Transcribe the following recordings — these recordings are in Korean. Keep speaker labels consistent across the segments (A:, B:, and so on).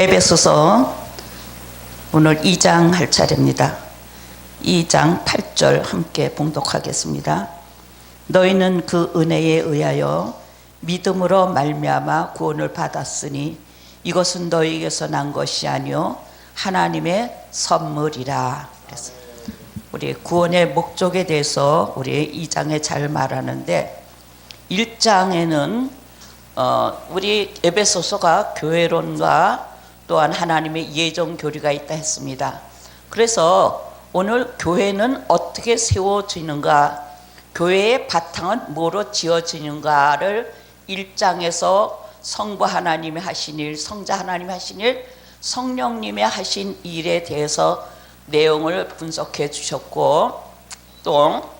A: 에베소서 오늘 2장 할 차례입니다. 2장 8절 함께 봉독하겠습니다. 너희는 그 은혜에 의하여 믿음으로 말미암아 구원을 받았으니 이것은 너희에게서 난 것이 아니요 하나님의 선물이라. 그래서 우리 구원의 목적에 대해서 우리 2장에 잘 말하는데 1장에는 우리 에베소서가 교회론과 또한 하나님의 예정 교리가 있다 했습니다. 그래서 오늘 교회는 어떻게 세워지는가, 교회의 바탕은 뭐로 지어지는가를 1장에서 성부 하나님이 하신 일, 성자 하나님이 하신 일, 성령님이 하신 일에 대해서 내용을 분석해 주셨고, 또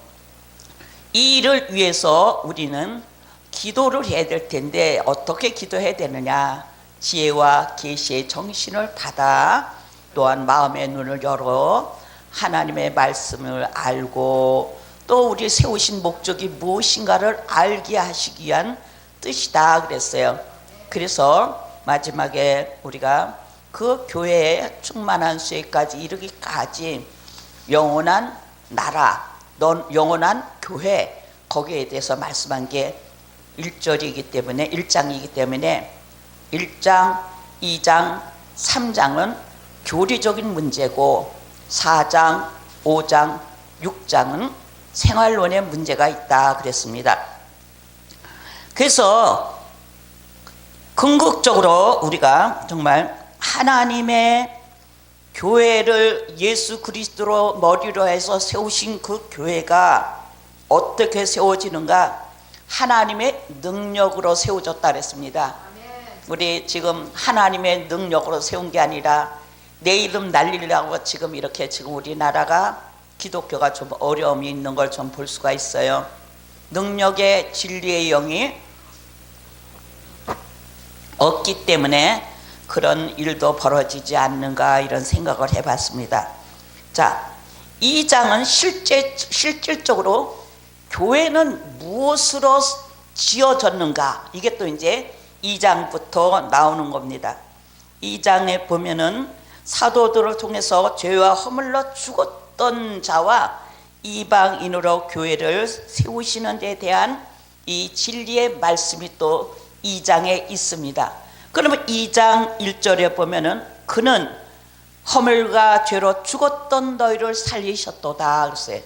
A: 이 일을 위해서 우리는 기도를 해야 될 텐데 어떻게 기도해야 되느냐, 지혜와 계시의 정신을 받아 또한 마음의 눈을 열어 하나님의 말씀을 알고 또 우리 세우신 목적이 무엇인가를 알게 하시기 위한 뜻이다 그랬어요. 그래서 마지막에 우리가 그 교회의 충만한 수혜까지 이르기까지 영원한 나라, 영원한 교회, 거기에 대해서 말씀한 게 1절이기 때문에 1장이기 때문에 1장, 2장, 3장은 교리적인 문제고 4장, 5장, 6장은 생활론의 문제가 있다 그랬습니다. 그래서 궁극적으로 우리가 정말 하나님의 교회를 예수 그리스도로 머리로 해서 세우신 그 교회가 어떻게 세워지는가, 하나님의 능력으로 세워졌다 그랬습니다. 우리 지금 하나님의 능력으로 세운 게 아니라 내 이름 날리려고 지금 이렇게 지금 우리나라가 기독교가 좀 어려움이 있는 걸 좀 볼 수가 있어요. 능력의 진리의 영이 없기 때문에 그런 일도 벌어지지 않는가 이런 생각을 해봤습니다. 자, 2장은 실질적으로 교회는 무엇으로 지어졌는가, 이게 또 이제 2장부터 나오는 겁니다. 2장에 보면은 사도들을 통해서 죄와 허물로 죽었던 자와 이방인으로 교회를 세우시는 데 대한 이 진리의 말씀이 또 2장에 있습니다. 그러면 2장 1절에 보면은 그는 허물과 죄로 죽었던 너희를 살리셨도다 그랬어요.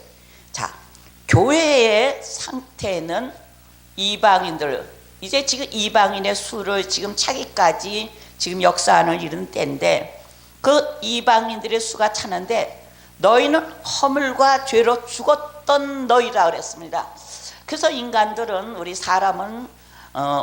A: 자, 교회의 상태는 이방인들, 이제 지금 이방인의 수를 지금 차기까지 지금 역사하는 이런 때인데 그 이방인들의 수가 차는데 너희는 허물과 죄로 죽었던 너희라 그랬습니다. 그래서 인간들은, 우리 사람은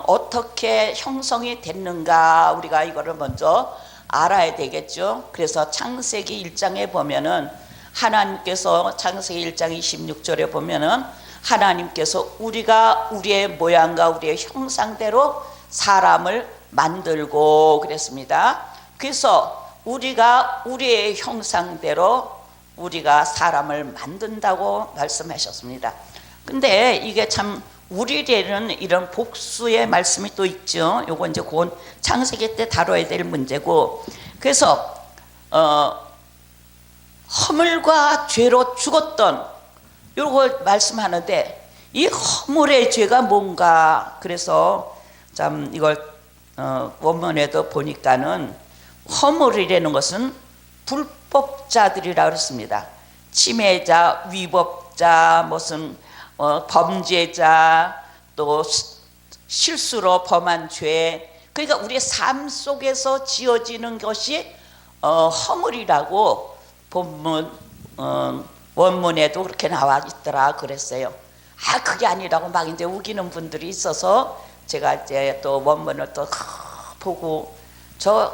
A: 어떻게 형성이 됐는가, 우리가 이거를 먼저 알아야 되겠죠. 그래서 창세기 1장에 보면은 하나님께서 창세기 1장 26절에 보면은 하나님께서 우리가 우리의 모양과 우리의 형상대로 사람을 만들고 그랬습니다. 그래서 우리가 우리의 형상대로 우리가 사람을 만든다고 말씀하셨습니다. 근데 이게 참 우리에는 이런 복수의 말씀이 또 있죠. 요거 이제 곧 창세기 때 다뤄야 될 문제고, 그래서 허물과 죄로 죽었던 요거 말씀하는데 이 허물의 죄가 뭔가, 그래서 참 이걸 원문에도 보니까는 허물이라는 것은 불법자들이라 그랬습니다. 침해자, 위법자, 무슨 범죄자, 또 실수로 범한 죄, 그러니까 우리의 삶 속에서 지어지는 것이 허물이라고 본문 원문에도 그렇게 나와 있더라 그랬어요. 아, 그게 아니라고 막 이제 우기는 분들이 있어서 제가 이제 또 원문을 또 보고, 저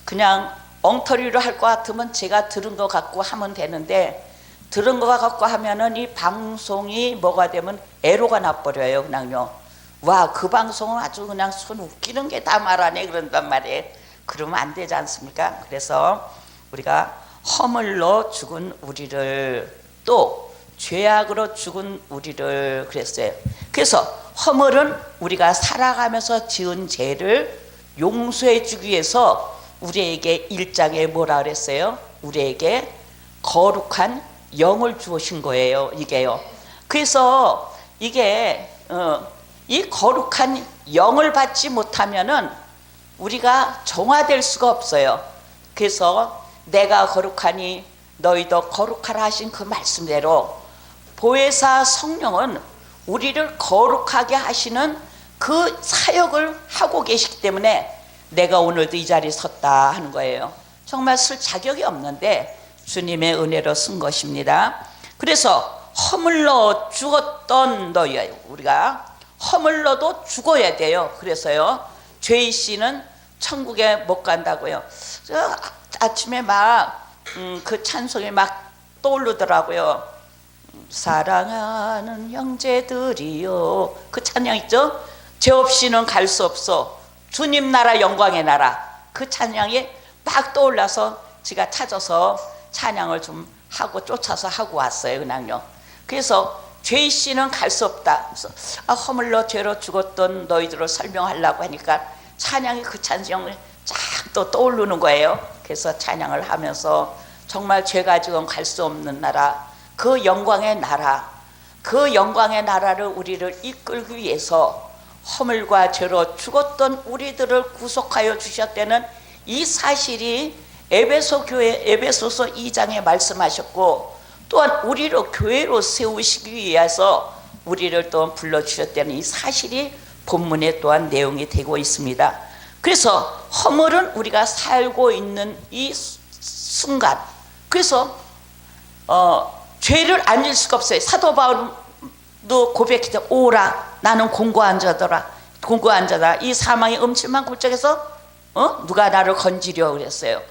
A: 그냥 엉터리로 할 것 같으면 제가 들은 거 갖고 하면 되는데, 들은 거 갖고 하면은 이 방송이 뭐가 되면 애로가 나버려요. 그냥요. 와, 그 방송은 아주 그냥 손 웃기는 게 다 말하네 그런단 말이에요. 그러면 안 되지 않습니까? 그래서 우리가 허물로 죽은 우리를, 또 죄악으로 죽은 우리를 그랬어요. 그래서 허물은 우리가 살아가면서 지은 죄를 용서해 주기 위해서 우리에게 1장에 뭐라 그랬어요? 우리에게 거룩한 영을 주신 거예요. 이게요. 그래서 이게 이 거룩한 영을 받지 못하면은 우리가 정화될 수가 없어요. 그래서 내가 거룩하니 너희도 거룩하라 하신 그 말씀대로 보혜사 성령은 우리를 거룩하게 하시는 그 사역을 하고 계시기 때문에 내가 오늘도 이 자리에 섰다 하는 거예요. 정말 쓸 자격이 없는데 주님의 은혜로 쓴 것입니다. 그래서 허물러 죽었던 너희, 우리가 허물러도 죽어야 돼요. 그래서요, 죄의 씨는 천국에 못 간다고요. 아침에 막 그 찬송이 막 떠오르더라고요. 사랑하는 형제들이요, 그 찬양 있죠? 죄 없이는 갈 수 없어 주님 나라 영광의 나라, 그 찬양이 막 떠올라서 제가 찾아서 찬양을 좀 하고 쫓아서 하고 왔어요. 그냥요. 그래서 죄의 씨는 갈 수 없다. 그래서 허물러 죄로 죽었던 너희들을 설명하려고 하니까 찬양이 그 찬양이 쫙 또 떠오르는 거예요. 그래서 찬양을 하면서 정말 죄가 지금 갈 수 없는 나라, 그 영광의 나라, 그 영광의 나라를 우리를 이끌기 위해서 허물과 죄로 죽었던 우리들을 구속하여 주셨다는 이 사실이 에베소 교회 에베소서 2장에 말씀하셨고, 또한 우리를 교회로 세우시기 위해서 우리를 또 불러주셨다는 이 사실이 본문에 또한 내용이 되고 있습니다. 그래서 허물은 우리가 살고 있는 이 순간, 그래서 죄를 안 질 수가 없어요. 사도 바울도 고백했죠. 오라 나는 공고한 자더라, 공고한 자다. 이 사망의 음침한 골짜기에서 누가 나를 건지려 그랬어요.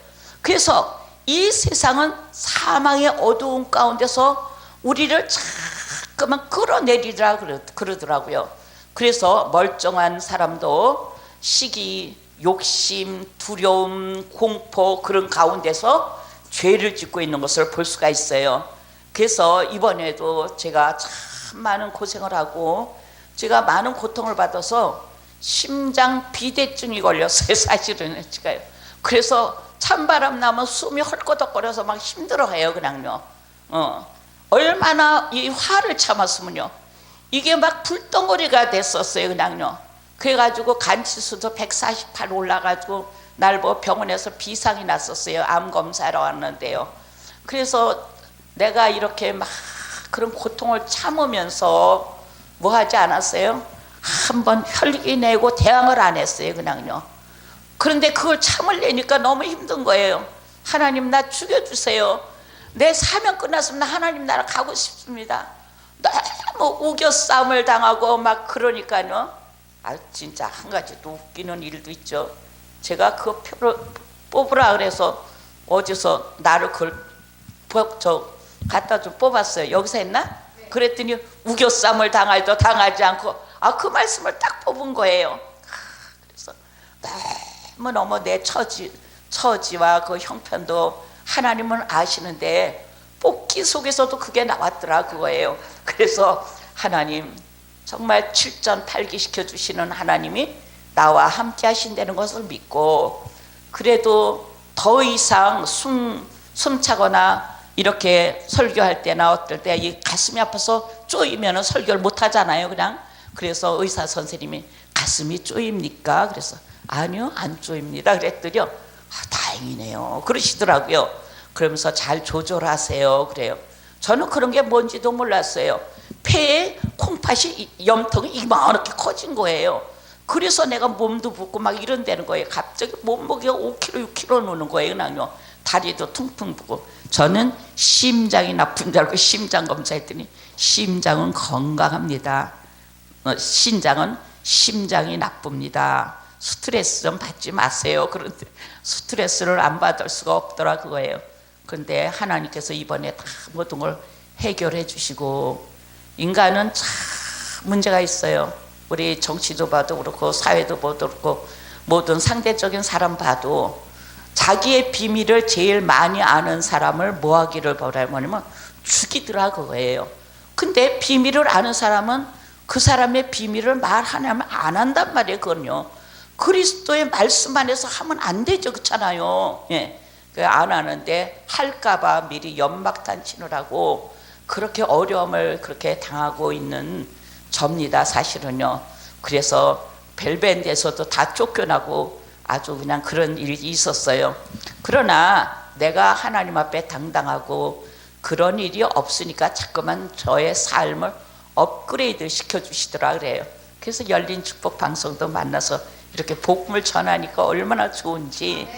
A: 그래서 이 세상은 사망의 어두운 가운데서 우리를 자꾸만 끌어내리라 그러더라고요. 그래서 멀쩡한 사람도 시기, 욕심, 두려움, 공포 그런 가운데서 죄를 짓고 있는 것을 볼 수가 있어요. 그래서 이번에도 제가 참 많은 고생을 하고 제가 많은 고통을 받아서 심장 비대증이 걸렸어요. 사실은 제가요. 그래서 찬바람 나면 숨이 헐거덕거려서 막 힘들어해요. 그냥요. 얼마나 이 화를 참았으면요, 이게 막 불덩어리가 됐었어요. 그냥요. 그래가지고 간치수도 148 올라가지고 날 뭐 병원에서 비상이 났었어요. 암 검사하러 왔는데요. 그래서 내가 이렇게 막 그런 고통을 참으면서 뭐 하지 않았어요? 한번 혈기 내고 대항을 안 했어요. 그냥요. 그런데 그걸 참으려니까 너무 힘든 거예요. 하나님 나 죽여주세요. 내 사명 끝났으면 하나님 나라 가고 싶습니다. 너무 우겨 싸움을 당하고 막 그러니까요. 진짜 한 가지 또 웃기는 일도 있죠. 제가 그 표를 뽑으라 그래서 어디서 나를 그걸 갖다 좀 뽑았어요. 여기서 했나? 그랬더니 우겨 싸움을 당하지도 당하지 않고 그 말씀을 딱 뽑은 거예요. 그래서 너무 내 처지와 그 형편도 하나님은 아시는데 뽑기 속에서도 그게 나왔더라 그거예요. 그래서 하나님 정말 7전8기 시켜주시는 하나님이 나와 함께 하신다는 것을 믿고, 그래도 더 이상 숨차거나 이렇게 설교할 때나 어떨 때 이 가슴이 아파서 쪼이면 설교를 못 하잖아요. 그냥. 그래서 의사 선생님이 가슴이 쪼입니까? 그래서 아니요 안 쪼입니다 그랬더니요, 다행이네요 그러시더라고요. 그러면서 잘 조절하세요 그래요. 저는 그런 게 뭔지도 몰랐어요. 폐에 콩팥이 염통이 이만하게 커진 거예요. 그래서 내가 몸도 붓고 막 이런다는 거예요. 갑자기 몸무게가 5kg 6kg 노는 거예요. 그냥요. 다리도 퉁퉁 부고. 저는 심장이 나쁜 줄 알고 심장 검사했더니 심장은 건강합니다. 심장이 나쁩니다. 스트레스 좀 받지 마세요. 그런데 스트레스를 안 받을 수가 없더라 그거예요. 그런데 하나님께서 이번에 다 모든 걸 해결해 주시고, 인간은 참 문제가 있어요. 우리 정치도 봐도 그렇고 사회도 봐도 그렇고 모든 상대적인 사람 봐도 자기의 비밀을 제일 많이 아는 사람을 뭐 하기를 바라면 죽이더라 그거예요. 근데 비밀을 아는 사람은 그 사람의 비밀을 말하냐면 안 한단 말이에요. 그건요. 그리스도의 말씀 안에서 하면 안 되죠. 그렇잖아요. 예. 안 하는데 할까봐 미리 연막탄 치느라고 그렇게 어려움을 그렇게 당하고 있는 접니다. 사실은요. 그래서 벨벤에서도 다 쫓겨나고 아주 그냥 그런 일이 있었어요. 그러나 내가 하나님 앞에 당당하고 그런 일이 없으니까 자꾸만 저의 삶을 업그레이드 시켜주시더라 그래요. 그래서 열린 축복 방송도 만나서 이렇게 복음을 전하니까 얼마나 좋은지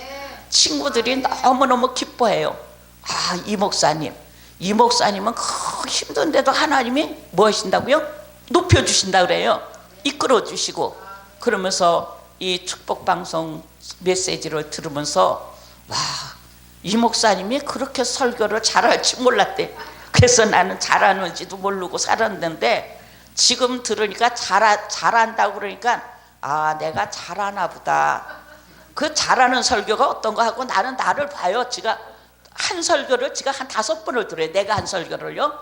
A: 친구들이 너무너무 기뻐해요. 아, 이 목사님은 그 힘든데도 하나님이 뭐 하신다고요? 높여주신다 그래요. 이끌어주시고. 그러면서 이 축복방송 메시지를 들으면서 와, 이 목사님이 그렇게 설교를 잘할지 몰랐대. 그래서 나는 잘하는지도 모르고 살았는데 지금 들으니까 잘한다고 그러니까 아, 내가 잘하나 보다. 그 잘하는 설교가 어떤 거 하고 나는 나를 봐요. 제가 한 설교를 제가 한 5번을 들어요. 내가 한 설교를요.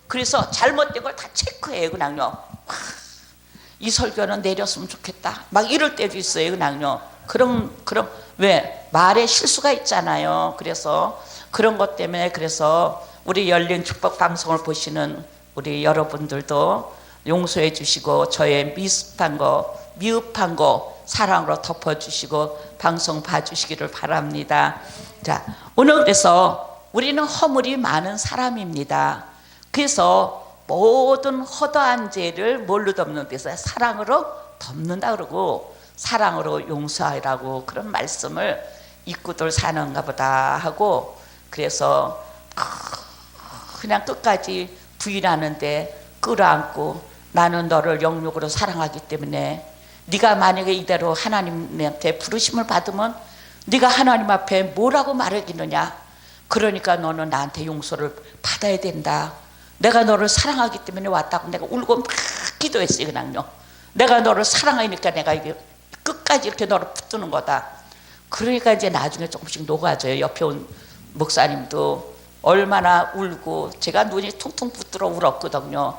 A: 그래서 잘못된 걸 다 체크해요. 그냥요. 와, 이 설교는 내렸으면 좋겠다. 막 이럴 때도 있어요. 그냥요. 그럼 왜 말에 실수가 있잖아요. 그래서 그런 것 때문에 그래서 우리 열린 축복 방송을 보시는 우리 여러분들도 용서해 주시고 저의 미흡한 거 사랑으로 덮어주시고 방송 봐주시기를 바랍니다. 자, 오늘 그래서 우리는 허물이 많은 사람입니다. 그래서 모든 허다한 죄를 뭘로 덮는 데서 사랑으로 덮는다 그러고 사랑으로 용서하라고 그런 말씀을 입구들 사는가 보다 하고 그래서 그냥 끝까지 부인하는데 끌어안고 나는 너를 영육으로 사랑하기 때문에 네가 만약에 이대로 하나님한테 부르심을 받으면 네가 하나님 앞에 뭐라고 말하겠느냐. 그러니까 너는 나한테 용서를 받아야 된다. 내가 너를 사랑하기 때문에 왔다고 내가 울고 막 기도했어요. 그냥요. 내가 너를 사랑하니까 내가 이게 끝까지 이렇게 너를 붙드는 거다. 그러니까 이제 나중에 조금씩 녹아져요. 옆에 온 목사님도 얼마나 울고 제가 눈이 퉁퉁 붙들어 울었거든요.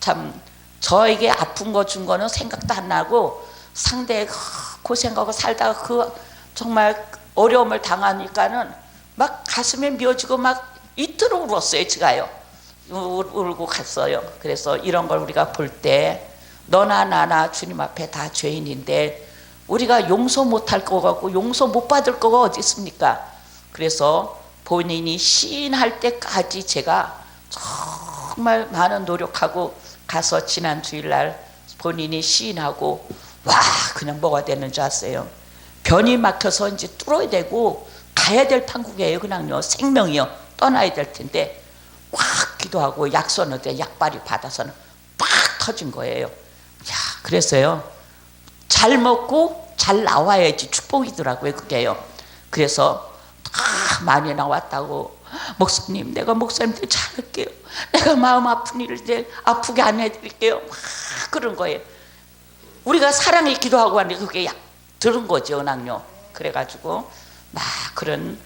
A: 참 저에게 아픈 거 준 거는 생각도 안 나고 상대 고생하고 살다가 그 정말 어려움을 당하니까는 막 가슴에 미어지고 막 이토록 울었어요. 제가요. 울고 갔어요. 그래서 이런 걸 우리가 볼 때 너나 나나 주님 앞에 다 죄인인데 우리가 용서 못할 거 같고 용서 못 받을 거가 어디 있습니까? 그래서 본인이 시인할 때까지 제가 정말 많은 노력하고 가서 지난 주일날 본인이 시인하고 와 그냥 뭐가 되는 줄 아세요? 변이 막혀서 이제 뚫어야 되고 가야 될 판국이에요. 그냥요. 생명이요. 떠나야 될 텐데 확 기도하고 약 썼는데 약발이 받아서는 팍 터진 거예요. 야, 그래서요. 잘 먹고 잘 나와야지 축복이더라고요. 그게요. 그래서 많이 나왔다고 목사님 내가 목사님들 잘할게요. 내가 마음 아픈 일을 아프게 안 해드릴게요. 막 그런 거예요. 우리가 사랑에 기도하고 하는데 그게 약 들은 거죠. 그냥요. 그래가지고 막 그런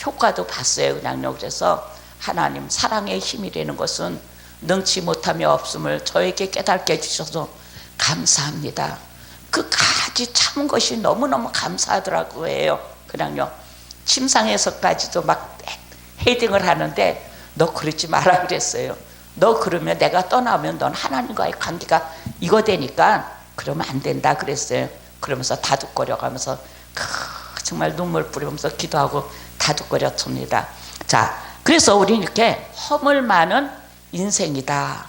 A: 효과도 봤어요. 그냥요. 그래서 하나님 사랑의 힘이 되는 것은 능치 못하며 없음을 저에게 깨닫게 해주셔서 감사합니다. 끝까지 참은 것이 너무너무 감사하더라고요. 해요. 그냥요. 침상에서까지도 막 헤딩을 하는데 너 그러지 마라 그랬어요. 너 그러면 내가 떠나면 넌 하나님과의 관계가 이거 되니까 그러면 안 된다 그랬어요. 그러면서 다독거려 가면서 정말 눈물 뿌리면서 기도하고 다독거렸습니다. 자, 그래서 우리는 이렇게 허물 많은 인생이다.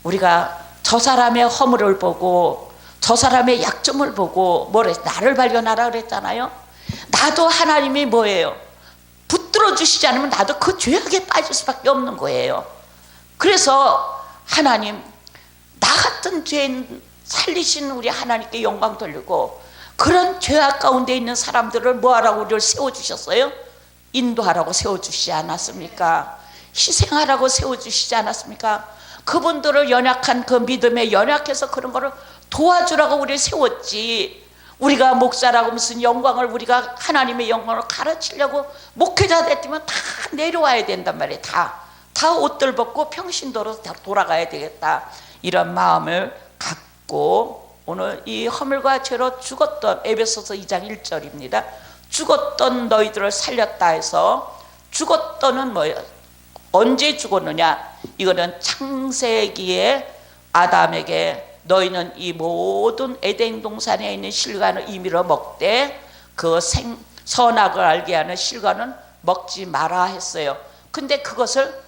A: 우리가 저 사람의 허물을 보고 저 사람의 약점을 보고 나를 발견하라 그랬잖아요. 나도 하나님이 뭐예요? 붙들어 주시지 않으면 나도 그 죄악에 빠질 수밖에 없는 거예요. 그래서 하나님 나 같은 죄인 살리신 우리 하나님께 영광 돌리고 그런 죄악 가운데 있는 사람들을 뭐하라고 우리를 세워주셨어요? 인도하라고 세워주시지 않았습니까? 희생하라고 세워주시지 않았습니까? 그분들을 연약한 그 믿음에 연약해서 그런 거를 도와주라고 우리를 세웠지. 우리가 목사라고 무슨 영광을 우리가 하나님의 영광을 가르치려고 목회자 됐으면 다 내려와야 된단 말이에요. 다 옷들 벗고 평신도로 다 돌아가야 되겠다. 이런 마음을 갖고 오늘 이 허물과 죄로 죽었던 에베소서 2장 1절입니다. 죽었던 너희들을 살렸다 해서 죽었던은 뭐예요? 언제 죽었느냐? 이거는 창세기에 아담에게 너희는 이 모든 에덴 동산에 있는 실과는 임의로 먹되 그 선악을 알게 하는 실과는 먹지 마라 했어요. 근데 그것을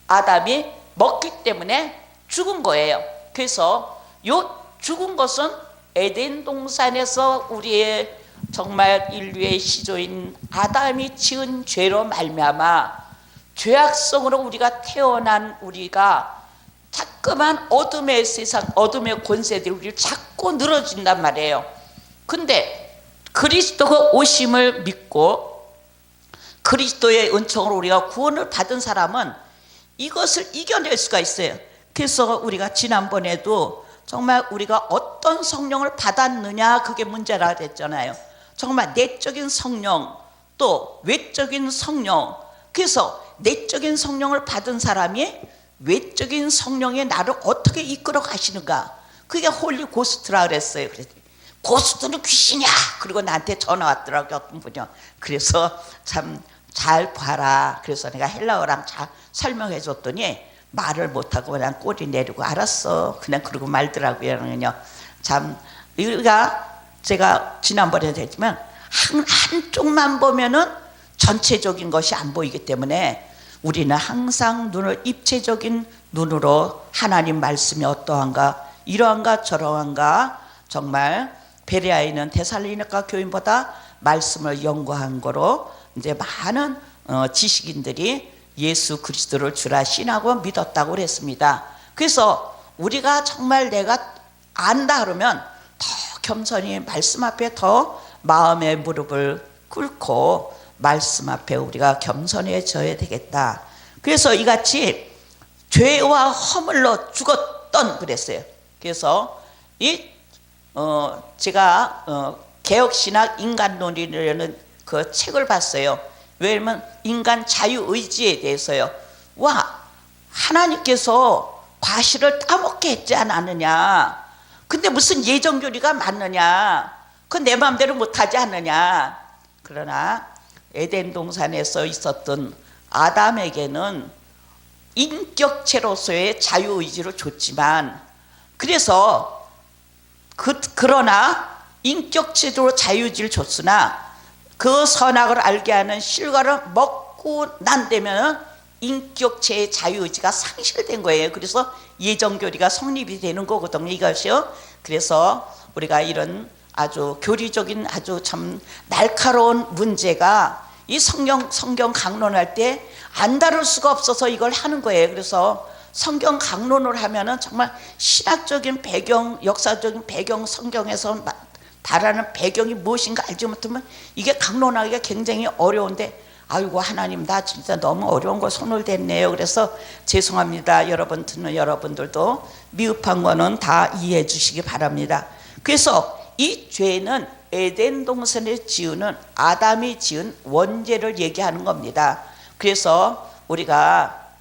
A: 아담이 먹기 때문에 죽은 거예요. 그래서 요 죽은 것은 에덴 동산에서 우리의 정말 인류의 시조인 아담이 지은 죄로 말미암아 죄악성으로 우리가 태어난 우리가 자꾸만 어둠의 세상, 어둠의 권세들이 우리를 자꾸 늘어진단 말이에요. 근데 그리스도가 오심을 믿고 그리스도의 은총으로 우리가 구원을 받은 사람은 이것을 이겨낼 수가 있어요. 그래서 우리가 지난번에도 정말 우리가 어떤 성령을 받았느냐 그게 문제라 했잖아요. 정말 내적인 성령 또 외적인 성령. 그래서 내적인 성령을 받은 사람이 외적인 성령의 나를 어떻게 이끌어 가시는가, 그게 홀리 고스트라 그랬어요. 그랬더니 고스트는 귀신이야. 그리고 나한테 전화 왔더라고요, 어떤 분이요. 그래서 참 잘 봐라. 그래서 내가 헬라어랑 잘 설명해 줬더니 말을 못하고 그냥 꼬리 내리고 알았어 그냥 그러고 말더라고요. 참 우리가 제가 지난번에 했지만 한쪽만 보면은 전체적인 것이 안 보이기 때문에 우리는 항상 눈을 입체적인 눈으로 하나님 말씀이 어떠한가, 이러한가 저러한가, 정말 베레아에 있는 데살로니가 교인보다 말씀을 연구한 거로 이제 많은 지식인들이 예수 그리스도를 주라 신하고 믿었다고 그랬습니다. 그래서 우리가 정말 내가 안다 그러면 더 겸손히 말씀 앞에 더 마음의 무릎을 꿇고 말씀 앞에 우리가 겸손해져야 되겠다. 그래서 이같이 죄와 허물로 죽었던 그랬어요. 그래서 제가 개혁신학 인간론이라는 그 책을 봤어요. 왜냐면 인간 자유의지에 대해서요. 와, 하나님께서 과실을 따먹게 했지 않았느냐. 근데 무슨 예정교리가 맞느냐. 그건 내 마음대로 못하지 않느냐. 그러나 에덴 동산에서 있었던 아담에게는 인격체로서의 자유의지를 줬지만, 그래서 그러나 인격체로 자유의지를 줬으나 그 선악을 알게 하는 실과를 먹고 난 되면 인격체의 자유의지가 상실된 거예요. 그래서 예정교리가 성립이 되는 거거든요, 이것이요. 그래서 우리가 이런 아주 교리적인 아주 참 날카로운 문제가 이 성경 강론할 때 안 다룰 수가 없어서 이걸 하는 거예요. 그래서 성경 강론을 하면은 정말 신학적인 배경, 역사적인 배경, 성경에서 다라는 배경이 무엇인가 알지 못하면 이게 강론하기가 굉장히 어려운데, 아이고 하나님 나 진짜 너무 어려운 거 손을 댔네요. 그래서 죄송합니다. 여러분 듣는 여러분들도 미흡한 거는 다 이해해 주시기 바랍니다. 그래서 이 죄는 에덴 동산에 지은 아담이 지은 원죄를 얘기하는 겁니다. 그래서 우리가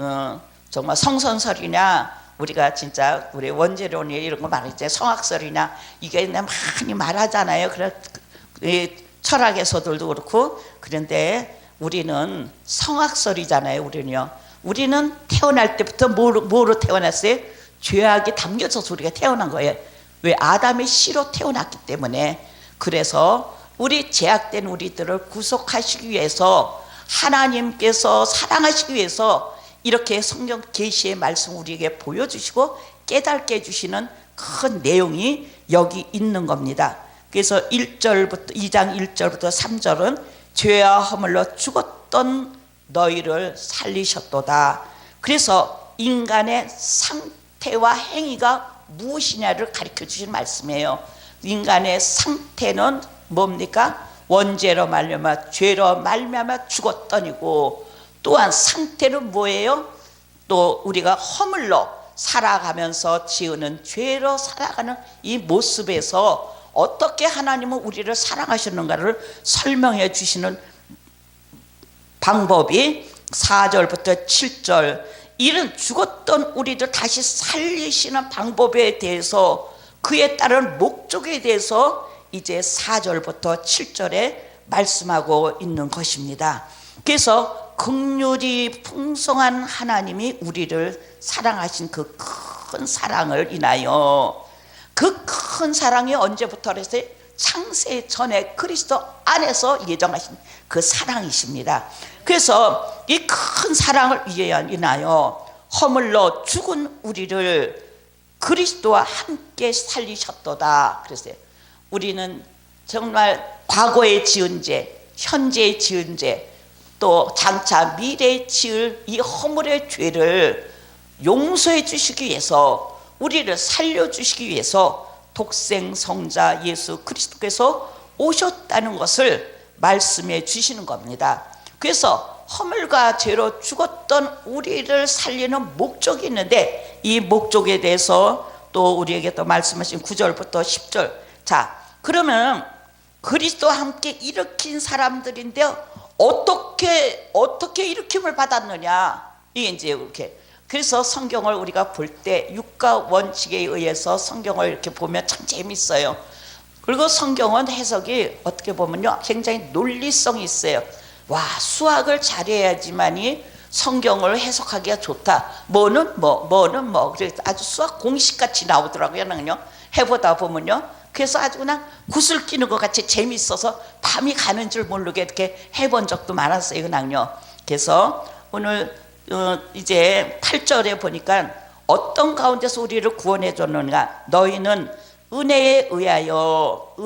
A: 정말 성선설이나 우리가 진짜 우리 원죄론이 이런 거 말했잖아요. 성악설이나 이게 많이 말하잖아요. 그래 철학에서들도 그렇고. 그런데 우리는 성악설이잖아요. 우리는 태어날 때부터 뭐로 태어났어요? 죄악이 담겨져서 우리가 태어난 거예요. 왜? 아담의 씨로 태어났기 때문에. 그래서 우리 죄악된 우리들을 구속하시기 위해서 하나님께서 사랑하시기 위해서 이렇게 성경 계시의 말씀 우리에게 보여주시고 깨닫게 해주시는 큰 내용이 여기 있는 겁니다. 그래서 1절부터 2장 1절부터 3절은 죄와 허물로 죽었던 너희를 살리셨도다. 그래서 인간의 상태와 행위가 무엇이냐를 가르쳐 주신 말씀이에요. 인간의 상태는 뭡니까? 원죄로 말미암아 죄로 말미암아 죽었더니고, 또한 상태는 뭐예요? 또 우리가 허물로 살아가면서 지으는 죄로 살아가는 이 모습에서 어떻게 하나님은 우리를 사랑하셨는가를 설명해 주시는 방법이 4절부터 7절, 이런 죽었던 우리들 다시 살리시는 방법에 대해서 그에 따른 목적에 대해서 이제 4절부터 7절에 말씀하고 있는 것입니다. 그래서 긍휼이 풍성한 하나님이 우리를 사랑하신 그 큰 사랑을 인하여, 그 큰 사랑이 언제부터 그랬어요? 창세 전에 그리스도 안에서 예정하신 그 사랑이십니다. 그래서 이 큰 사랑을 인하여 허물로 죽은 우리를 그리스도와 함께 살리셨도다 그랬어요. 우리는 정말 과거에 지은 죄, 현재에 지은 죄, 또 장차 미래에 지을 이 허물의 죄를 용서해 주시기 위해서, 우리를 살려주시기 위해서 독생 성자 예수 그리스도께서 오셨다는 것을 말씀해 주시는 겁니다. 그래서 허물과 죄로 죽었던 우리를 살리는 목적이 있는데, 이 목적에 대해서 또 우리에게 또 말씀하신 9절부터 10절. 자, 그러면 그리스도와 함께 일으킨 사람들인데 어떻게 일으킴을 받았느냐, 이게 이제 이렇게. 그래서 성경을 우리가 볼 때 육가 원칙에 의해서 성경을 이렇게 보면 참 재밌어요. 그리고 성경은 해석이 어떻게 보면요, 굉장히 논리성이 있어요. 와, 수학을 잘해야지만이 성경을 해석하기가 좋다. 뭐는 뭐, 그래서 아주 수학 공식같이 나오더라고요. 그냥요, 해보다 보면요. 그래서 아주 그냥 구슬 끼는 것 같이 재밌어서 밤이 가는 줄 모르게 이렇게 해본 적도 많았어요. 그냥요. 그래서 오늘 이제 8절에 보니까 어떤 가운데서 우리를 구원해 줬느냐, 너희는 은혜에 의하여,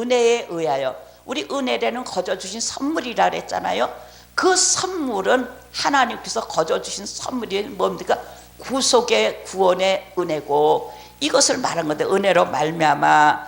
A: 우리 은혜라는 거저 주신 선물이라 그랬잖아요. 그 선물은 하나님께서 거저 주신 선물이 뭡니까? 구속의 구원의 은혜고, 이것을 말한 건데, 은혜로 말미암아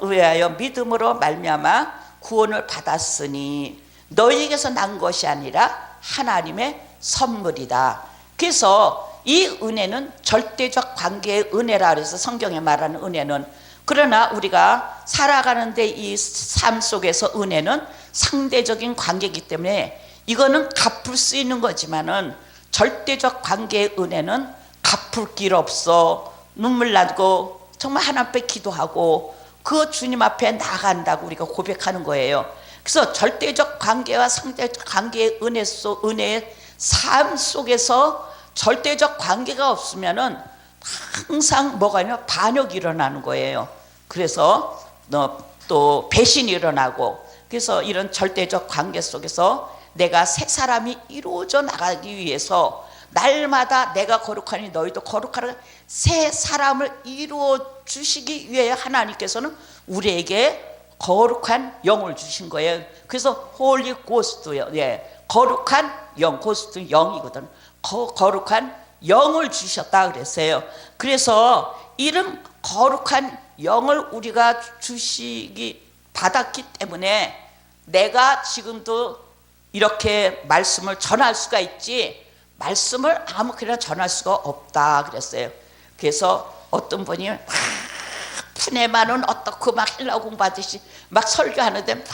A: 의하여 믿음으로 말미암아 구원을 받았으니 너희에게서 난 것이 아니라 하나님의 선물이다. 그래서 이 은혜는 절대적 관계의 은혜라 그래서 성경에 말하는 은혜는, 그러나 우리가 살아가는데 이 삶 속에서 은혜는 상대적인 관계이기 때문에 이거는 갚을 수 있는 거지만은, 절대적 관계의 은혜는 갚을 길 없어 눈물 나고 정말 하나님 앞에 기도하고 그 주님 앞에 나간다고 우리가 고백하는 거예요. 그래서 절대적 관계와 상대적 관계의 은혜의 삶 속에서 절대적 관계가 없으면은 항상 뭐가 있냐, 반역이 일어나는 거예요. 그래서 또 배신이 일어나고, 그래서 이런 절대적 관계 속에서 내가 새 사람이 이루어져 나가기 위해서 날마다 내가 거룩하니 너희도 거룩하라, 새 사람을 이루어 주시기 위해 하나님께서는 우리에게 거룩한 영을 주신 거예요. 그래서 홀리 고스트요, 예, 거룩한 영, 고스트 영이거든. 거룩한 영을 주셨다 그랬어요. 그래서 이런 거룩한 영을 우리가 받았기 때문에 내가 지금도 이렇게 말씀을 전할 수가 있지, 말씀을 아무렇게나 전할 수가 없다 그랬어요. 그래서 어떤 분이 푸네마는 어떻고 막 헬라 공부하듯이 막 설교하는데 막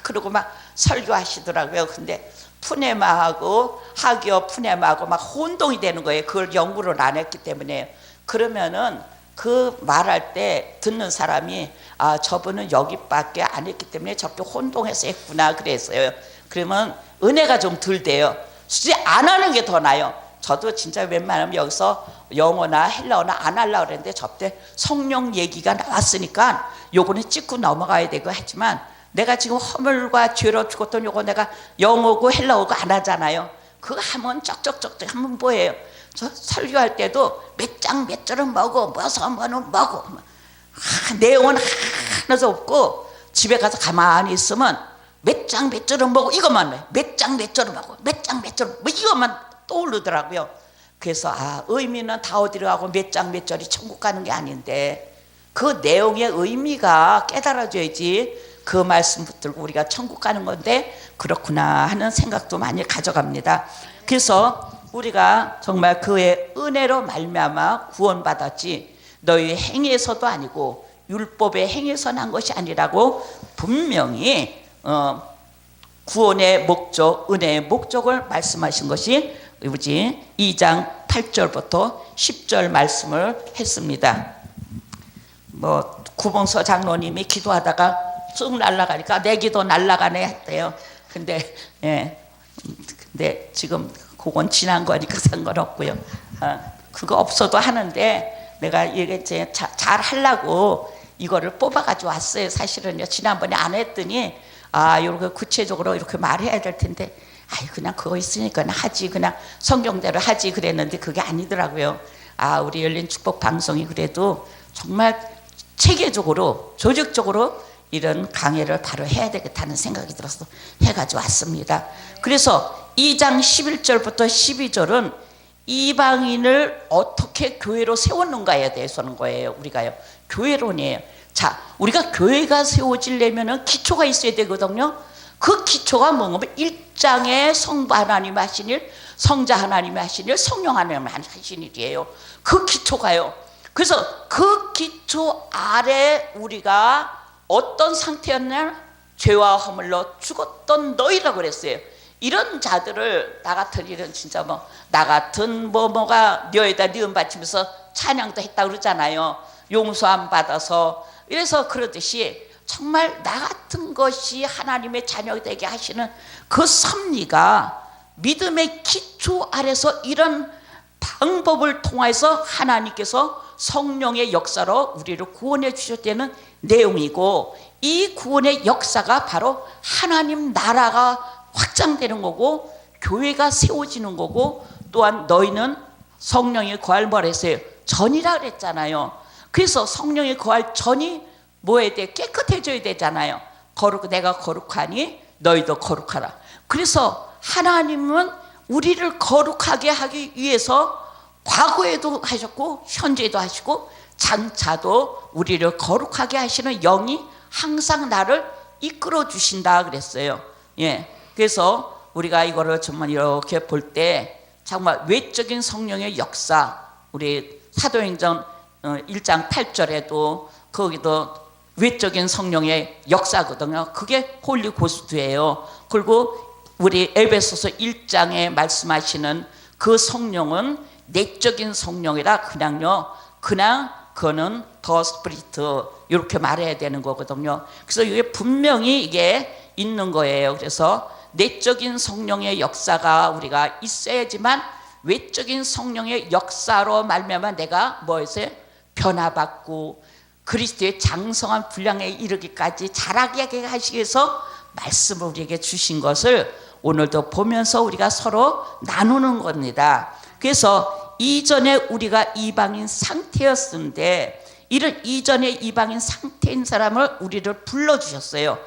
A: 그러고 막 설교하시더라고요. 근데 푸네마하고 하기어 푸네마하고 막 혼동이 되는 거예요. 그걸 연구를 안 했기 때문에. 그러면은 그 말할 때 듣는 사람이 아, 저분은 여기밖에 안 했기 때문에 저렇게 혼동해서 했구나 그랬어요. 그러면 은혜가 좀 덜 돼요. 솔직히 안 하는 게 더 나아요. 저도 진짜 웬만하면 여기서 영어나 헬라어나 안 하려고 그랬는데 저때 성령 얘기가 나왔으니까 요거는 찍고 넘어가야 되고 했지만, 내가 지금 허물과 죄로 죽었던 요거 내가 영어고 헬라어고 안 하잖아요. 그거 하면 쩍쩍쩍쩍 하면 뭐예요? 저 설교할 때도 몇 장 몇 절은 뭐고 뭐는 뭐고 내용은 하나도 없고 집에 가서 가만히 있으면 몇 장 몇 절은 뭐고 이것만 해. 몇 장 몇 절은 뭐고 몇 장 몇 절은 뭐 이것만 떠오르더라고요. 그래서 의미는 다 어디로 가고 몇 장 몇 절이 천국 가는 게 아닌데 그 내용의 의미가 깨달아져야지 그 말씀 붙들고 우리가 천국 가는 건데 그렇구나 하는 생각도 많이 가져갑니다. 그래서 우리가 정말 그의 은혜로 말미암아 구원받았지 너희 행위에서도 아니고 율법의 행위에서 난 것이 아니라고 분명히 구원의 목적, 은혜의 목적을 말씀하신 것이 우리 2장 8절부터 10절 말씀을 했습니다. 뭐 구봉서 장로님이 기도하다가 쑥 날아가니까 내 기도 날아가네 했대요. 근데 근데 지금 그건 지난 거니까 상관없고요. 그거 없어도 하는데 내가 이게 이제 잘 하려고 이거를 뽑아가지고 왔어요. 사실은요. 지난번에 안 했더니 이렇게 구체적으로 이렇게 말해야 될 텐데 그냥 그거 있으니까 하지, 그냥 성경대로 하지 그랬는데 그게 아니더라고요. 우리 열린 축복 방송이 그래도 정말 체계적으로 조직적으로 이런 강해를 바로 해야 되겠다는 생각이 들어서 해가지고 왔습니다. 그래서 2장 11절부터 12절은 이방인을 어떻게 교회로 세웠는가에 대해서 하는 거예요. 우리가요. 교회론이에요. 자, 우리가 교회가 세워지려면 기초가 있어야 되거든요. 그 기초가 뭐냐면 1장에 성부 하나님 하신 일, 성자 하나님이 하신 일, 성령 하나님 하신 일이에요. 그 기초가요. 그래서 그 기초 아래 우리가 어떤 상태였냐? 죄와 허물로 죽었던 너희라고 그랬어요. 이런 자들을 나 같은 일은 진짜 나 같은 뭐가 녀에다 니은 바치면서 찬양도 했다 그러잖아요. 용서함 받아서. 이래서 그러듯이 정말 나 같은 것이 하나님의 자녀가 되게 하시는 그 섭리가 믿음의 기초 아래서 이런 방법을 통해서 하나님께서 성령의 역사로 우리를 구원해 주셨다는 내용이고, 이 구원의 역사가 바로 하나님 나라가 확장되는 거고 교회가 세워지는 거고, 또한 너희는 성령의 거할 말했어요. 전이라 그랬잖아요. 그래서 성령의 거할 전이 뭐에 대해 깨끗해져야 되잖아요. 내가 거룩하니 너희도 거룩하라. 그래서 하나님은 우리를 거룩하게 하기 위해서 과거에도 하셨고 현재도 하시고 장차도 우리를 거룩하게 하시는 영이 항상 나를 이끌어 주신다 그랬어요. 그래서 우리가 이거를 정말 이렇게 볼 때 정말 외적인 성령의 역사, 우리 사도행전 1장 8절에도 거기도 외적인 성령의 역사거든요. 그게 홀리 고스트예요. 그리고 우리 에베소서 1장에 말씀하시는 그 성령은 내적인 성령이라 그냥 그거는 더 스피리트 이렇게 말해야 되는 거거든요. 그래서 이게 분명히 이게 있는 거예요. 그래서 내적인 성령의 역사가 우리가 있어야지만 외적인 성령의 역사로 말미암아 내가 뭐였어요? 변화받고 그리스도의 장성한 분량에 이르기까지 자라게 하시기 위해서 말씀을 우리에게 주신 것을 오늘도 보면서 우리가 서로 나누는 겁니다. 그래서 이전에 우리가 이방인 상태였는데 이런 이전에 이방인 상태인 사람을 우리를 불러주셨어요.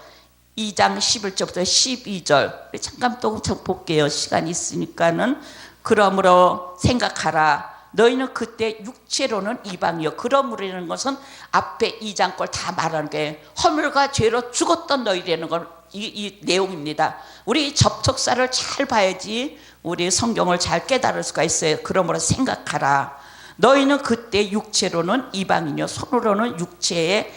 A: 2장 11절부터 12절 잠깐 또 볼게요. 시간이 있으니까는. 그러므로 생각하라. 너희는 그때 육체로는 이방이요. 그러므로라는 것은 앞에 2장 걸 다 말하는 게 허물과 죄로 죽었던 너희라는 건 이 내용입니다. 우리 접속사를 잘 봐야지 우리 성경을 잘 깨달을 수가 있어요. 그러므로 생각하라. 너희는 그때 육체로는 이방이요 손으로는 육체에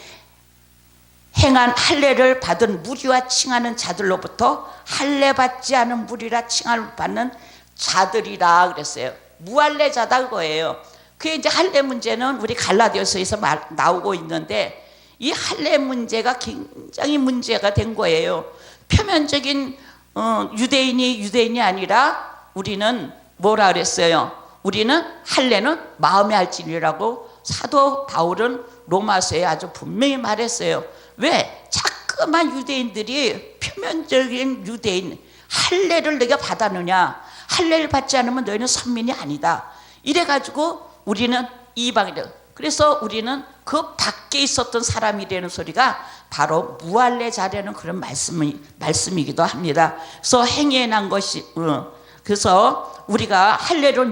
A: 행한 할례를 받은 무리와 칭하는 자들로부터 할례 받지 않은 무리라 칭함을 받는 자들이라 그랬어요. 무할례자다 그거예요. 그게 이제 할례 문제는 우리 갈라디아서에서 나오고 있는데 이 할례 문제가 굉장히 문제가 된 거예요. 표면적인 유대인이 아니라 우리는 뭐라 그랬어요? 우리는 할례는 마음의 할지니라고 사도 바울은 로마서에 아주 분명히 말했어요. 왜? 자꾸만 유대인들이 표면적인 유대인 할례를 내가 받았느냐? 할례를 받지 않으면 너희는 선민이 아니다. 이래가지고 우리는 이방이다. 그래서 우리는 그 밖에 있었던 사람이라는 소리가 바로 무할례자라는 그런 말씀이기도 합니다. 그래서 행위에 난 것이 그래서 우리가 할례를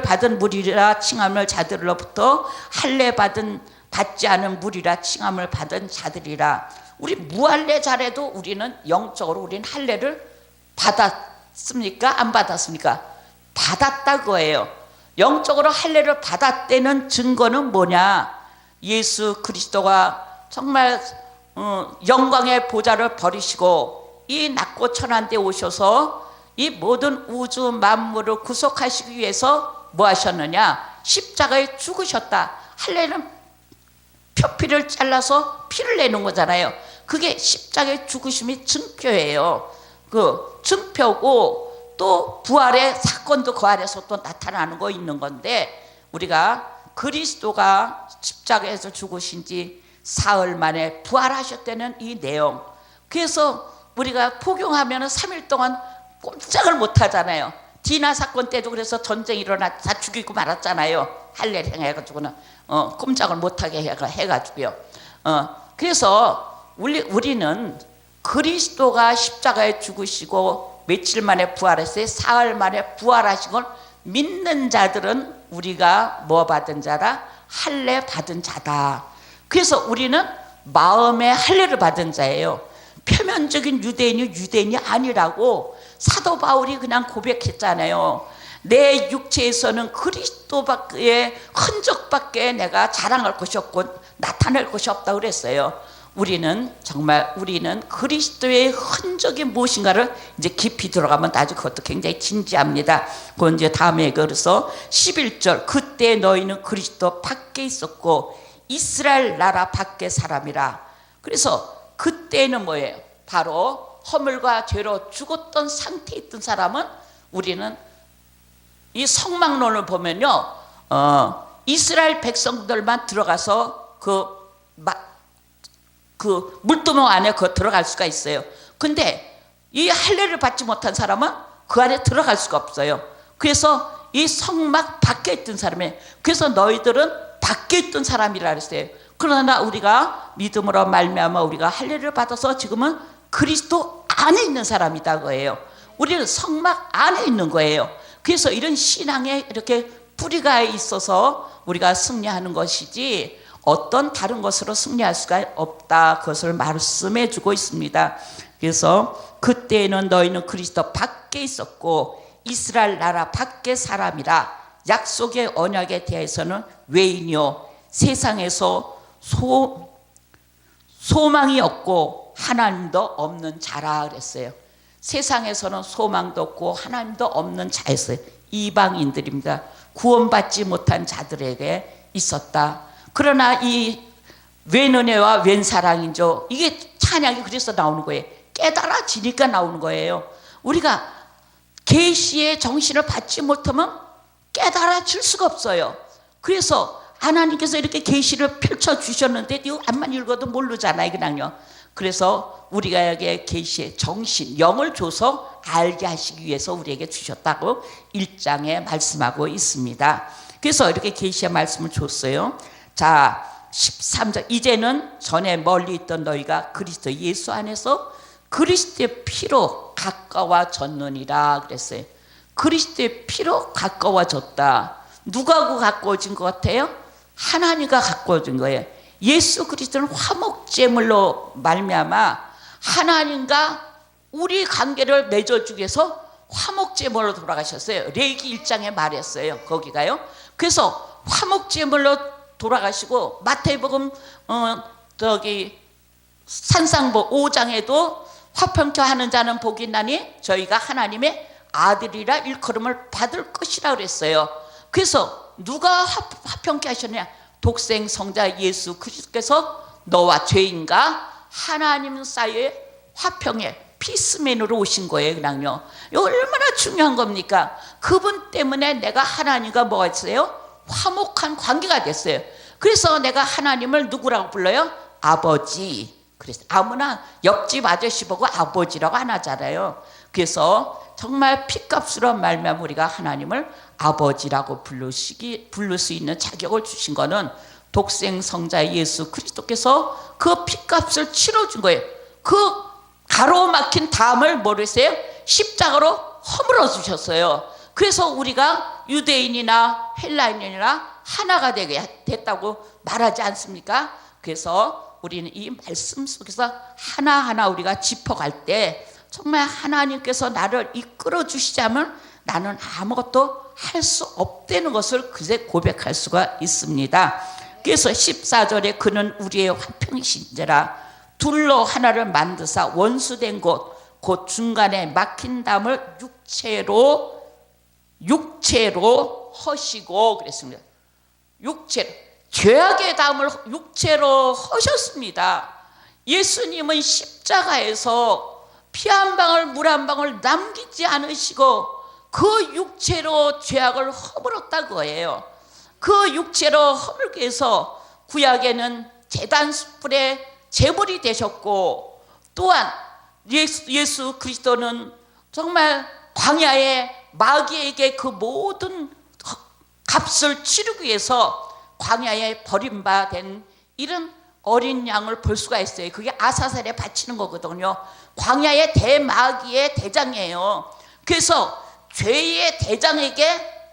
A: 받은 무리라 칭함을 자들로부터 받지 않은 무리라 칭함을 받은 자들이라. 우리 무할례자라도 우리는 영적으로 우리는 할례를 받았습니까? 안 받았습니까? 받았다 그거예요. 영적으로 할례를 받았다는 증거는 뭐냐? 예수 그리스도가 정말 영광의 보좌를 버리시고 이 낮고 천한 데 오셔서 이 모든 우주 만물을 구속하시기 위해서 뭐 하셨느냐? 십자가에 죽으셨다. 할례는 표피를 잘라서 피를 내는 거잖아요. 그게 십자가의 죽으심이 증표예요. 그 증표고 또 부활의 사건도 그 안에서 또 나타나는 거 있는 건데, 우리가 그리스도가 십자가에서 죽으신 지 사흘 만에 부활하셨다는 이 내용, 그래서 우리가 포경하면 3일 동안 꼼짝을 못 하잖아요. 디나 사건 때도 그래서 전쟁이 일어나 다 죽이고 말았잖아요. 할례를 행해가지고는 꼼짝을 못하게 해가지고요. 그래서 우리는 그리스도가 십자가에 죽으시고 며칠 만에 부활했어요. 사흘 만에 부활하신 걸 믿는 자들은 우리가 뭐 받은 자라? 할례 받은 자다. 그래서 우리는 마음의 할례를 받은 자예요. 표면적인 유대인이 아니라고 사도 바울이 그냥 고백했잖아요. 내 육체에서는 그리스도의 흔적밖에 내가 자랑할 것이 없고 나타낼 것이 없다고 그랬어요. 우리는 그리스도의 흔적이 무엇인가를 이제 깊이 들어가면 아주 그것도 굉장히 진지합니다. 그건 이제 다음에, 그래서 11절, 그때 너희는 그리스도 밖에 있었고 이스라엘 나라 밖의 사람이라. 그래서 그때는 뭐예요? 바로 허물과 죄로 죽었던 상태에 있던 사람은, 우리는 이 성막론을 보면요, 이스라엘 백성들만 들어가서 그 물두멍 안에 들어갈 수가 있어요. 근데 이 할례를 받지 못한 사람은 그 안에 들어갈 수가 없어요. 그래서 이 성막 밖에 있던 사람이에요. 그래서 너희들은 밖에 있던 사람이라 그랬어요. 그러나 우리가 믿음으로 말미암아 우리가 할례를 받아서 지금은 그리스도 안에 있는 사람이다 거예요. 우리는 성막 안에 있는 거예요. 그래서 이런 신앙에 이렇게 뿌리가 있어서 우리가 승리하는 것이지 어떤 다른 것으로 승리할 수가 없다. 그것을 말씀해 주고 있습니다. 그래서 그때에는 너희는 그리스도 밖에 있었고 이스라엘 나라 밖의 사람이라. 약속의 언약에 대해서는 외인이요 세상에서 소망이 없고 하나님도 없는 자라 그랬어요. 세상에서는 소망도 없고 하나님도 없는 자였어요. 이방인들입니다. 구원받지 못한 자들에게 있었다. 그러나 이 웬 은혜와 웬 사랑인죠. 이게 찬양이 그래서 나오는 거예요. 깨달아지니까 나오는 거예요. 우리가 계시의 정신을 받지 못하면 깨달아질 수가 없어요. 그래서 하나님께서 이렇게 계시를 펼쳐주셨는데 이거 안만 읽어도 모르잖아요. 그냥요. 그래서 우리가 여기에 계시의 정신, 영을 줘서 알게 하시기 위해서 우리에게 주셨다고 1장에 말씀하고 있습니다. 그래서 이렇게 계시의 말씀을 줬어요. 자, 13절, 이제는 전에 멀리 있던 너희가 그리스도 예수 안에서 그리스도의 피로 가까워졌느니라 그랬어요. 그리스도의 피로 가까워졌다. 누가 가까워진 것 같아요? 하나님과 가까워진 거예요. 예수 그리스도는 화목제물로 말미암아 하나님과 우리 관계를 맺어주기 위해서 화목제물로 돌아가셨어요. 레위기 1장에 말했어요. 거기가요. 그래서 화목제물로 돌아가시고 마태복음 산상복 5장에도 화평케 하는 자는 복이 있나니 저희가 하나님의 아들이라 일컬음을 받을 것이라 그랬어요. 그래서 누가 화평케 하셨냐? 독생 성자 예수 그리스도께서 너와 죄인과 하나님 사이에 화평의 피스맨으로 오신 거예요. 그냥요. 이거 얼마나 중요한 겁니까? 그분 때문에 내가 하나님과 뭐가 있어요? 화목한 관계가 됐어요. 그래서 내가 하나님을 누구라고 불러요? 아버지. 그래서 아무나 옆집 아저씨 보고 아버지라고 안 하잖아요. 그래서 정말 피값으로 말미암아 우리가 하나님을 아버지라고 부를 수 있는 자격을 주신 거는 독생 성자 예수 그리스도께서 그 피값을 치러준 거예요. 그 가로막힌 담을 뭐로 했어요? 십자가로 허물어 주셨어요. 그래서 우리가 유대인이나 헬라인이나 하나가 되게 됐다고 말하지 않습니까? 그래서 우리는 이 말씀 속에서 하나하나 우리가 짚어갈 때 정말 하나님께서 나를 이끌어 주시자면 나는 아무것도 할 수 없다는 것을 그새 고백할 수가 있습니다. 그래서 14절에 그는 우리의 화평이신지라 둘로 하나를 만드사 원수된 곧 중간에 막힌 담을 육체로 허시고 그랬습니다. 육체로 죄악의 담을 육체로 하셨습니다. 예수님은 십자가에서 피 한 방울 물 한 방울 남기지 않으시고 그 육체로 죄악을 허물었다고 해요. 그 육체로 허물기 위해서 구약에는 제단 숯불에 제물이 되셨고, 또한 예수 그리스도는 정말 광야의 마귀에게 그 모든 값을 치르기 위해서 광야에 버림받은 이런 어린 양을 볼 수가 있어요. 그게 아사살에 바치는 거거든요. 광야의 대마귀의 대장이에요. 그래서 죄의 대장에게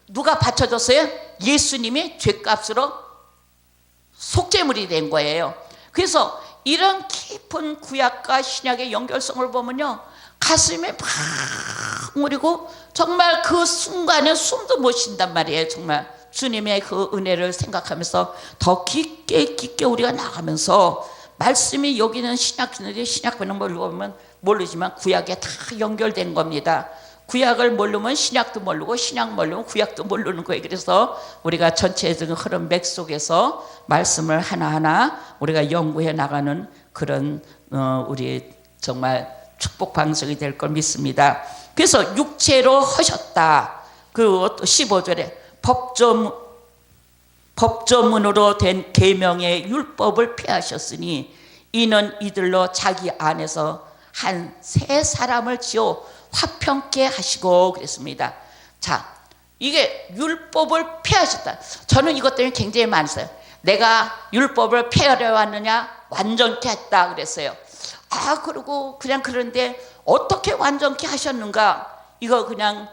A: 누가 바쳐졌어요? 예수님이 죄값으로 속죄물이 된 거예요. 그래서 이런 깊은 구약과 신약의 연결성을 보면요, 가슴에 막 우리고 정말 그 순간에 숨도 못 쉰단 말이에요. 정말 주님의 그 은혜를 생각하면서 더 깊게 우리가 나가면서, 말씀이 여기는 신약인데 신약은 모르면 모르지만 구약에 다 연결된 겁니다. 구약을 모르면 신약도 모르고 신약 모르면 구약도 모르는 거예요. 그래서 우리가 전체적인 흐름 맥 속에서 말씀을 하나하나 우리가 연구해 나가는 그런 우리 정말 축복 방송이 될 걸 믿습니다. 그래서 육체로 하셨다. 그 15절에 법조문으로 된 계명의 율법을 폐하셨으니 이는 이들로 자기 안에서 한 새 사람을 지어 화평케 하시고 그랬습니다. 자, 이게 율법을 폐하셨다. 저는 이것 때문에 굉장히 많이 써요. 내가 율법을 폐하려 왔느냐? 완전케 했다 그랬어요. 그리고 그냥 그런데 어떻게 완전케 하셨는가? 이거 그냥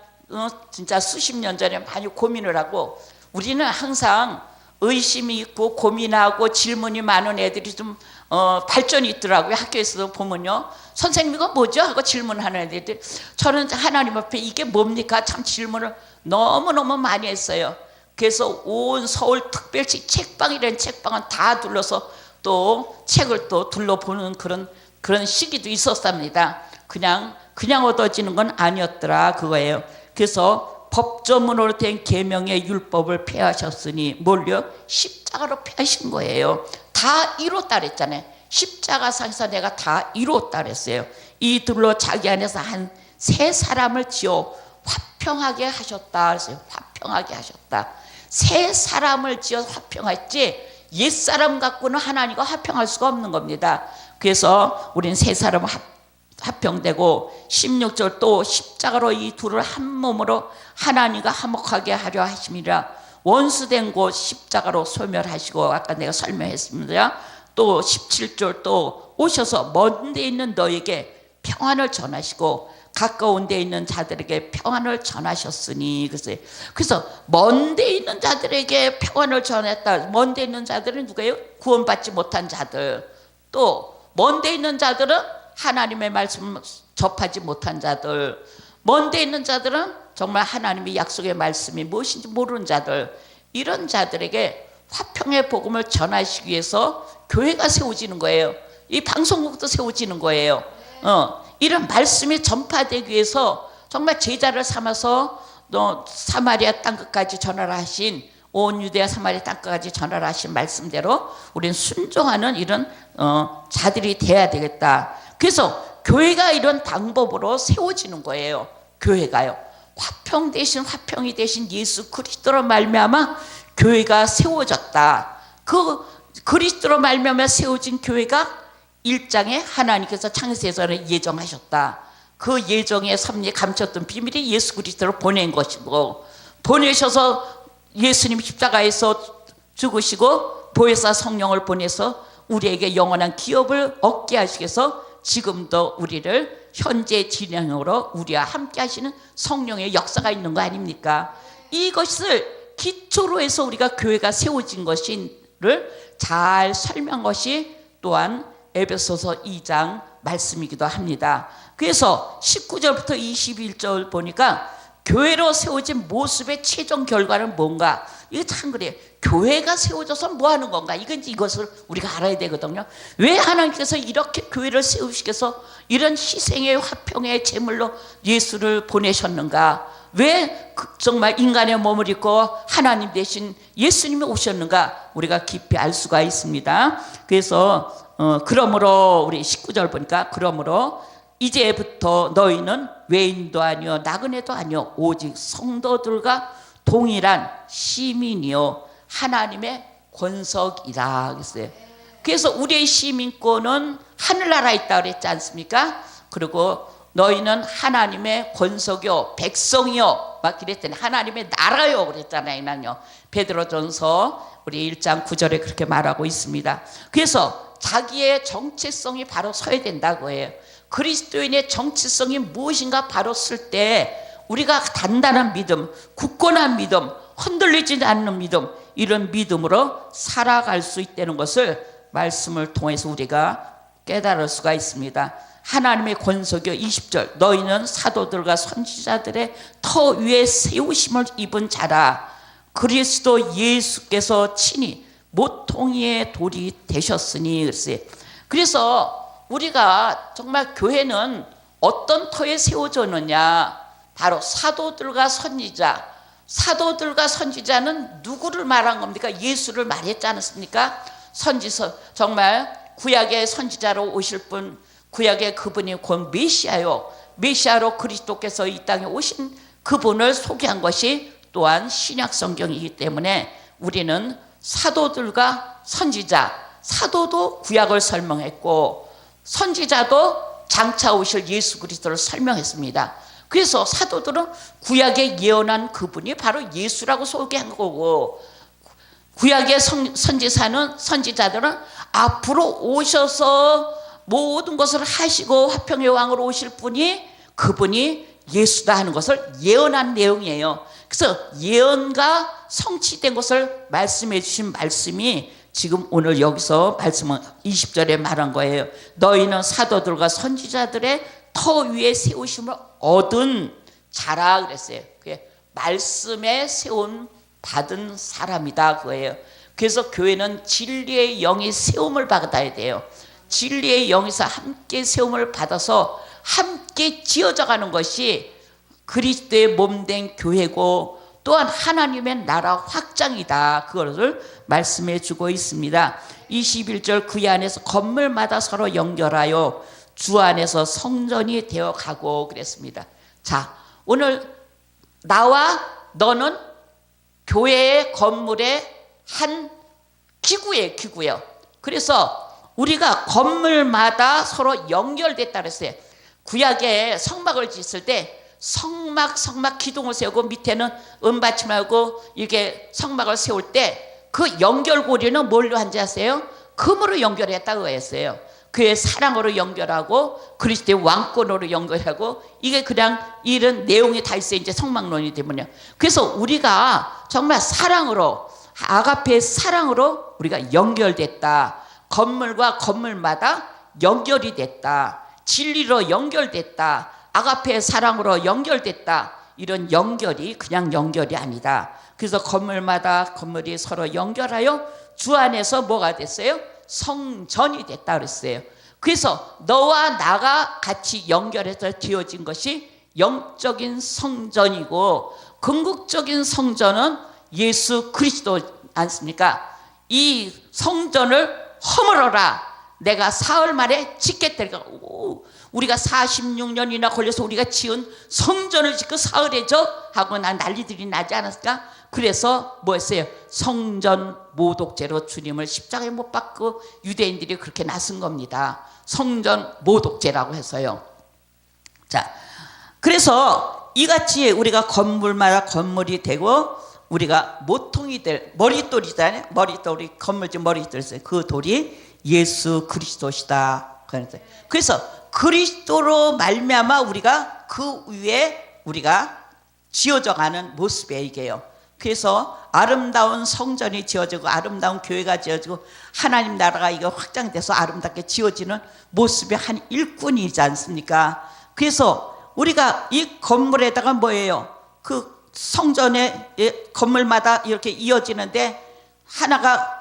A: 진짜 수십 년 전에 많이 고민을 하고, 우리는 항상 의심이 있고 고민하고 질문이 많은 애들이 좀 발전이 있더라고요. 학교에서도 보면요, 선생님 이거 뭐죠? 하고 질문하는 애들이, 저는 하나님 앞에 이게 뭡니까? 참 질문을 너무너무 많이 했어요. 그래서 온 서울 특별시 책방이라는 책방은 다 둘러서 또 책을 또 둘러보는 그런 시기도 있었답니다. 그냥 얻어지는 건 아니었더라 그거예요. 그래서 법조문으로 된 계명의 율법을 폐하셨으니 뭘요? 십자가로 폐하신 거예요. 다 이뤘다 그랬잖아요. 십자가상에서 내가 다 이뤘다 그랬어요. 이들로 자기 안에서 한 새 사람을 지어 화평하게 하셨다 그랬어요. 화평하게 하셨다. 새 사람을 지어 화평했지 옛사람 갖고는 하나님과 화평할 수가 없는 겁니다. 그래서 우리는 새 사람 화평되고, 16절 또 십자가로 이 둘을 한 몸으로 하나님과 화목하게 하려 하심이라. 원수된 곳 십자가로 소멸하시고, 아까 내가 설명했습니다. 또 17절 또 오셔서 먼 데 있는 너에게 평안을 전하시고 가까운 데 있는 자들에게 평안을 전하셨으니. 그래서 먼 데 있는 자들에게 평안을 전했다. 먼 데 있는 자들은 누구예요? 구원받지 못한 자들. 또 먼 데 있는 자들은 하나님의 말씀을 접하지 못한 자들. 먼 데 있는 자들은 정말 하나님의 약속의 말씀이 무엇인지 모르는 자들. 이런 자들에게 화평의 복음을 전하시기 위해서 교회가 세워지는 거예요. 이 방송국도 세워지는 거예요. 이런 말씀이 전파되기 위해서 정말 제자를 삼아서 사마리아 땅끝까지 전하라 하신, 온 유대야 사마리아 땅끝까지 전하라 하신 말씀대로 우리는 순종하는 이런 자들이 돼야 되겠다. 그래서 교회가 이런 방법으로 세워지는 거예요. 교회가요. 화평 대신 화평이 되신 예수 그리스도로 말미암아 교회가 세워졌다. 그 그리스도로 말미암아 세워진 교회가 1장에 하나님께서 창세전에 예정하셨다. 그 예정의 섭리에 감췄던 비밀이 예수 그리스도를 보낸 것이고, 보내셔서 예수님 십자가에서 죽으시고 보혜사 성령을 보내서 우리에게 영원한 기업을 얻게 하시기 위해서 지금도 우리를 현재 진행으로 우리와 함께 하시는 성령의 역사가 있는 거 아닙니까? 이것을 기초로 해서 우리가 교회가 세워진 것을 잘 설명한 것이 또한 에베소서 2장 말씀이기도 합니다. 그래서 19절부터 21절 보니까 교회로 세워진 모습의 최종 결과는 뭔가? 이거 참 그래요. 교회가 세워져서 뭐 하는 건가? 이것을 우리가 알아야 되거든요. 왜 하나님께서 이렇게 교회를 세우시기 위해서 이런 희생의 화평의 제물로 예수를 보내셨는가? 왜 정말 인간의 몸을 입고 하나님 대신 예수님이 오셨는가 우리가 깊이 알 수가 있습니다. 그래서 그러므로 우리 19절 보니까 그러므로 이제부터 너희는 외인도 아니요 나그네도 아니요 오직 성도들과 동일한 시민이요 하나님의 권석이라 그랬어요. 그래서 우리의 시민권은 하늘나라에 있다 그랬지 않습니까? 그리고 너희는 하나님의 권석이요 백성이요 막 그랬더니 하나님의 나라요 그랬잖아요. 베드로전서 우리 1장 9절에 그렇게 말하고 있습니다. 그래서 자기의 정체성이 바로 서야 된다고 해요. 그리스도인의 정체성이 무엇인가 바로 쓸 때 우리가 단단한 믿음, 굳건한 믿음, 흔들리지 않는 믿음, 이런 믿음으로 살아갈 수 있다는 것을 말씀을 통해서 우리가 깨달을 수가 있습니다. 하나님의 권속이요 20절 너희는 사도들과 선지자들의 터 위에 세우심을 입은 자라. 그리스도 예수께서 친히 모퉁이의 돌이 되셨으니 그랬어요. 그래서 우리가 정말 교회는 어떤 터에 세워졌느냐, 바로 사도들과 선지자. 사도들과 선지자는 누구를 말한 겁니까? 예수를 말했지 않았습니까? 정말 구약의 선지자로 오실 분, 구약의 그분이 곧 메시아요. 메시아로 그리스도께서 이 땅에 오신 그분을 소개한 것이 또한 신약 성경이기 때문에 우리는 사도들과 선지자, 사도도 구약을 설명했고 선지자도 장차 오실 예수 그리스도를 설명했습니다. 그래서 사도들은 구약에 예언한 그분이 바로 예수라고 소개한 거고, 구약의 선지자들은 앞으로 오셔서 모든 것을 하시고 화평의 왕으로 오실 분이 그분이 예수다 하는 것을 예언한 내용이에요. 그래서 예언과 성취된 것을 말씀해 주신 말씀이 지금 오늘 여기서 말씀은 20절에 말한 거예요. 너희는 사도들과 선지자들의 터 위에 세우심을 얻은 자라 그랬어요. 그게 말씀에 세운 받은 사람이다 그거예요. 그래서 교회는 진리의 영이 세움을 받아야 돼요. 진리의 영에서 함께 세움을 받아서 함께 지어져 가는 것이 그리스도의 몸된 교회고 또한 하나님의 나라 확장이다. 그것을 말씀해 주고 있습니다. 21절 그 안에서 건물마다 서로 연결하여 주 안에서 성전이 되어 가고 그랬습니다. 자, 오늘 나와 너는 교회의 건물의 한 기구예요. 그래서 우리가 건물마다 서로 연결됐다 그랬어요. 구약에 성막을 짓을 때 성막 기둥을 세우고 밑에는 은받침하고 이게 성막을 세울 때 그 연결고리는 뭘로 한지 아세요? 금으로 연결했다고 했어요. 그의 사랑으로 연결하고 그리스도의 왕권으로 연결하고 이게 그냥 이런 내용이 다 있어요. 이제 성막론이 되면요. 그래서 우리가 정말 사랑으로 아가페의 사랑으로 우리가 연결됐다. 건물과 건물마다 연결이 됐다. 진리로 연결됐다. 아가페의 사랑으로 연결됐다. 이런 연결이 그냥 연결이 아니다. 그래서 건물마다 건물이 서로 연결하여 주 안에서 뭐가 됐어요? 성전이 됐다 그랬어요. 그래서 너와 나가 같이 연결해서 되어진 것이 영적인 성전이고 궁극적인 성전은 예수 그리스도 않습니까? 이 성전을 허물어라. 내가 사흘 만에 짓겠다. 우리가 46년이나 걸려서 우리가 지은 성전을 짓고 사흘에죠? 하고 난 난리들이 나지 않았을까? 그래서 뭐 했어요? 성전 모독죄로 주님을 십자가에 못 박고 유대인들이 그렇게 나선 겁니다. 성전 모독죄라고 해서요. 자, 그래서 이같이 우리가 건물마다 건물이 되고 우리가 모퉁이 될 머릿돌이잖아요. 머릿돌이 건물집 머릿돌 있어요. 그 돌이 예수 그리스도시다. 그래서 그리스도로 말미암아 우리가 그 위에 우리가 지어져 가는 모습이에요. 이게요. 그래서 아름다운 성전이 지어지고 아름다운 교회가 지어지고 하나님 나라가 이거 확장돼서 아름답게 지어지는 모습이 한 일꾼이지 않습니까? 그래서 우리가 이 건물에다가 뭐예요? 그 성전의 건물마다 이렇게 이어지는데 하나가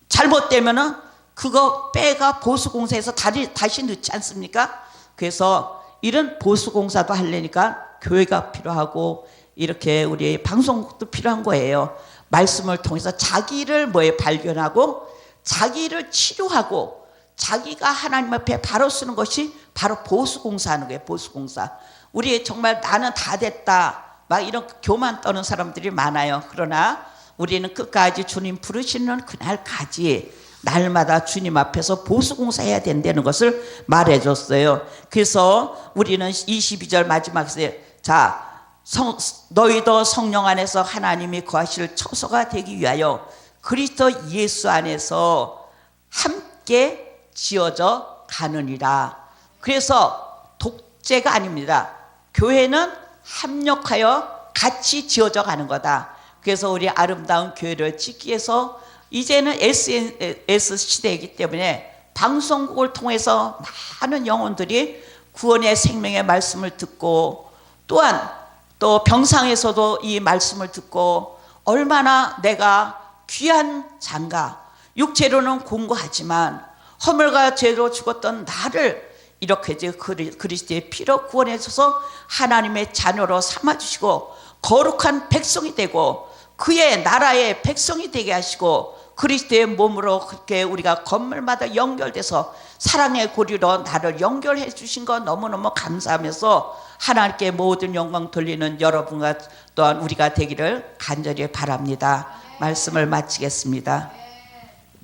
A: 잘못되면은 그거 빼가 보수공사에서 다시 넣지 않습니까? 그래서 이런 보수공사도 하려니까 교회가 필요하고 이렇게 우리 방송국도 필요한 거예요. 말씀을 통해서 자기를 뭐에 발견하고 자기를 치료하고 자기가 하나님 앞에 바로 쓰는 것이 바로 보수공사하는 거예요. 보수공사. 우리 정말 나는 다 됐다 막 이런 교만 떠는 사람들이 많아요. 그러나 우리는 끝까지 주님 부르시는 그날까지 날마다 주님 앞에서 보수공사해야 된다는 것을 말해줬어요. 그래서 우리는 22절 마지막에 자 너희도 성령 안에서 하나님이 거하실 처소가 되기 위하여 그리스도 예수 안에서 함께 지어져 가느니라. 그래서 독재가 아닙니다. 교회는 합력하여 같이 지어져 가는 거다. 그래서 우리 아름다운 교회를 짓기 위해서 이제는 SNS 시대이기 때문에 방송국을 통해서 많은 영혼들이 구원의 생명의 말씀을 듣고 또한 또 병상에서도 이 말씀을 듣고 얼마나 내가 귀한 자인가. 육체로는 공고하지만 허물과 죄로 죽었던 나를 이렇게 이제 그리스도의 피로 구원해 줘서 하나님의 자녀로 삼아주시고 거룩한 백성이 되고 그의 나라의 백성이 되게 하시고 그리스도의 몸으로 그렇게 우리가 건물마다 연결돼서 사랑의 고리로 나를 연결해 주신 거 너무너무 감사하면서 하나님께 모든 영광 돌리는 여러분과 또한 우리가 되기를 간절히 바랍니다. 말씀을 마치겠습니다.